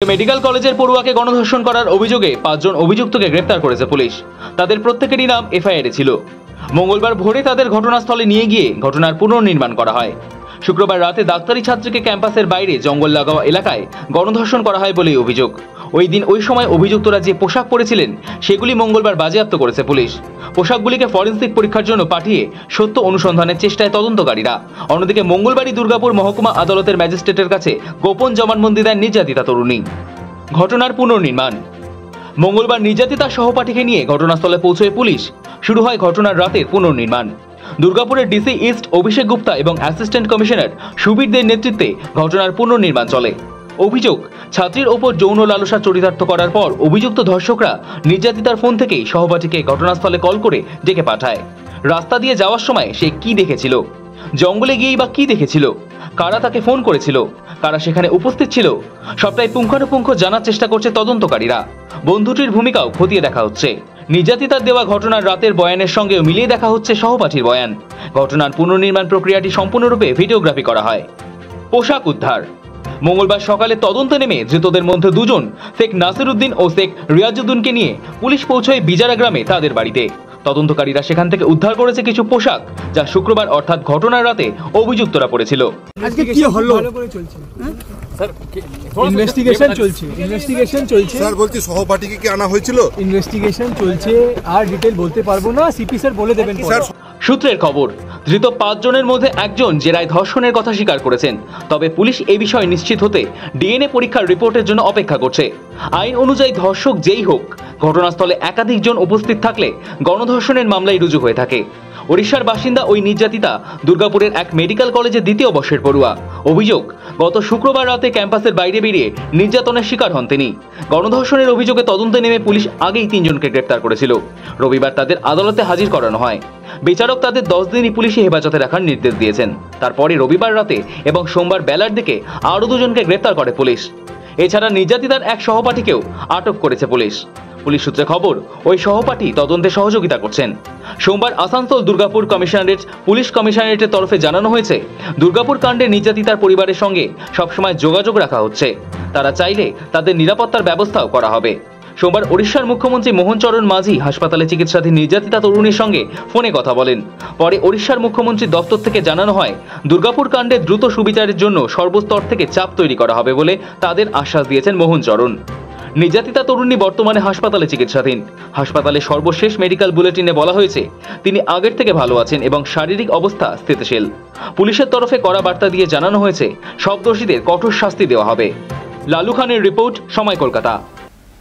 Medical কলেজের পড়ুয়াকে গণধর্ষণ করার অভিযোগে 5 জন অভিযুক্তকে গ্রেফতার করেছে পুলিশ। তাদের প্রত্যেকেরই নাম এফআইআরে ছিল। মঙ্গলবার ভোরে তাদের ঘটনাস্থলে নিয়ে গিয়ে ঘটনার পুনর্নির্মাণ করা হয়। শুক্রবার রাতে ডাক্তারি ছাত্রীকে ক্যাম্পাসের বাইরে জঙ্গল লাগাওয়া এলাকায় গণধর্ষণ করা হয় বলেই অভিযোগ। ওই সময় অভিযুক্তরা যে পোশাক পরেছিলেন সেগুলি মঙ্গলবার বাজেয়াপ্ত করেছে পুলিশ। পোশাকগুলিকে ফরেনসিক পরীক্ষার জন্য পাঠিয়ে সত্য অনুসন্ধানের চেষ্টায় তদন্তকারীরা। অন্যদিকে মঙ্গলবারই দুর্গাপুর মহকুমা আদালতের ম্যাজিস্ট্রেটের কাছে গোপন জবানবন্দি দেন নির্যাতিতা তরুণী। ঘটনার পুনর্নির্মাণ। মঙ্গলবার নির্যাতিতার সহপাঠীকে নিয়ে ঘটনাস্থলে পৌঁছয় পুলিশ। শুরু হয় ঘটনার রাতের পুনর্নির্মাণ। দুর্গাপুরের ডিসি ইস্ট অভিষেক গুপ্তা এবং অ্যাসিস্ট্যান্ট কমিশনার সুবীর দের নেতৃত্বে ঘটনার পুনর্নির্মাণ চলে। অভিযোগ, ছাত্রীর ওপর যৌন লালসা চরিতার্থ করার পর অভিযুক্ত ধর্ষকরা নির্যাতিতার ফোন থেকেই সহপাঠীকে ঘটনাস্থলে কল করে ডেকে পাঠায়। রাস্তা দিয়ে যাওয়ার সময় সে কি দেখেছিল, জঙ্গলে গিয়েই বা কি দেখেছিল, কারা তাকে ফোন করেছিল, কারা সেখানে উপস্থিত ছিল, সবটাই পুঙ্খানুপুঙ্খ জানার চেষ্টা করছে তদন্তকারীরা। বন্ধুটির ভূমিকাও খতিয়ে দেখা হচ্ছে। নির্যাতিতার দেওয়া ঘটনার রাতের বয়ানের সঙ্গেও মিলিয়ে দেখা হচ্ছে সহপাঠীর বয়ান। ঘটনার পুনর্নির্মাণ প্রক্রিয়াটি সম্পূর্ণরূপে ভিডিওগ্রাফি করা হয়। পোশাক উদ্ধার। মঙ্গলবার সকালে তদন্তে নেমে ধৃতদের মধ্যে দুজন, শেখ নাসির উদ্দিন ও শেখ রিয়াজউদ্দিনকে নিয়ে পুলিশ পৌঁছয় বিজারা গ্রামে তাদের বাড়িতে। তদন্তকারীরা সেখান থেকে উদ্ধার করেছে কিছু পোশাক, যা শুক্রবার অর্থাৎ ঘটনার রাতে অভিযুক্তরা পড়েছিল। আজকে কি হলো? স্যার ইনভেস্টিগেশন চলছে স্যার বলছি সহপাঠীকে কি আনা হয়েছিল? ইনভেস্টিগেশন চলছে, আর ডিটেইল বলতে পারবো না, সিপি স্যার বলে দেবেন। সূত্রের খবর, ধৃত 5 জনের মধ্যে একজন জেরায় ধর্ষণের কথা স্বীকার করেছেন। তবে পুলিশ এই বিষয়ে নিশ্চিত হতে ডিএনএ পরীক্ষার রিপোর্টের জন্য অপেক্ষা করছে। আইন অনুযায়ী ধর্ষক যেই হোক, ঘটনাস্থলে একাধিক জন উপস্থিত থাকলে গণধর্ষণের মামলায় রুজু হয়ে থাকে। ওড়িশার বাসিন্দা ওই নির্যাতিতা দুর্গাপুরের এক মেডিকেল কলেজের 2য় বর্ষের পড়ুয়া। অভিযোগ, গত শুক্রবার রাতে ক্যাম্পাসের বাইরে বেরিয়ে নির্যাতনের শিকার হন তিনি। গণধর্ষণের অভিযোগে তদন্তে নেমে পুলিশ আগেই 3 জনকে গ্রেফতার করেছিল। রবিবার তাদের আদালতে হাজির করানো হয়। বিচারক তাদের 10 দিনই পুলিশি হেফাজতে রাখার নির্দেশ দিয়েছেন। তারপরে রবিবার রাতে এবং সোমবার বেলার দিকে আরও 2 জনকে গ্রেফতার করে পুলিশ। এছাড়া নির্যাতিতার এক সহপাঠীকেও আটক করেছে পুলিশ। পুলিশ সূত্রে খবর, ওই সহপাঠী তদন্তে সহযোগিতা করছেন। সোমবার আসানসোল দুর্গাপুর কমিশনারেট পুলিশ কমিশনারেটের তরফে জানানো হয়েছে, দুর্গাপুর কাণ্ডে নির্যাতিতার পরিবারের সঙ্গে সবসময় যোগাযোগ রাখা হচ্ছে। তারা চাইলে তাদের নিরাপত্তার ব্যবস্থাও করা হবে। সোমবার ওড়িশার মুখ্যমন্ত্রী মোহন চরণ মাঝি হাসপাতালে চিকিৎসাধীন নির্যাতিতা তরুণীর সঙ্গে ফোনে কথা বলেন। পরে ওড়িশার মুখ্যমন্ত্রীর দপ্তর থেকে জানানো হয়, দুর্গাপুর কাণ্ডে দ্রুত সুবিচারের জন্য সর্বস্তর থেকে চাপ তৈরি করা হবে বলে তাদের আশ্বাস দিয়েছেন মোহন চরণ। নির্যাতিতা তরুণী বর্তমানে হাসপাতালে চিকিৎসাধীন। হাসপাতালে সর্বশেষ মেডিকেল বুলেটিনে বলা হয়েছে, তিনি আগের থেকে ভালো আছেন এবং শারীরিক অবস্থা স্থিতিশীল। পুলিশের তরফে কড়া বার্তা দিয়ে জানানো হয়েছে, সব দোষীদের কঠোর শাস্তি দেওয়া হবে। লালু খানের রিপোর্ট, সময় কলকাতা।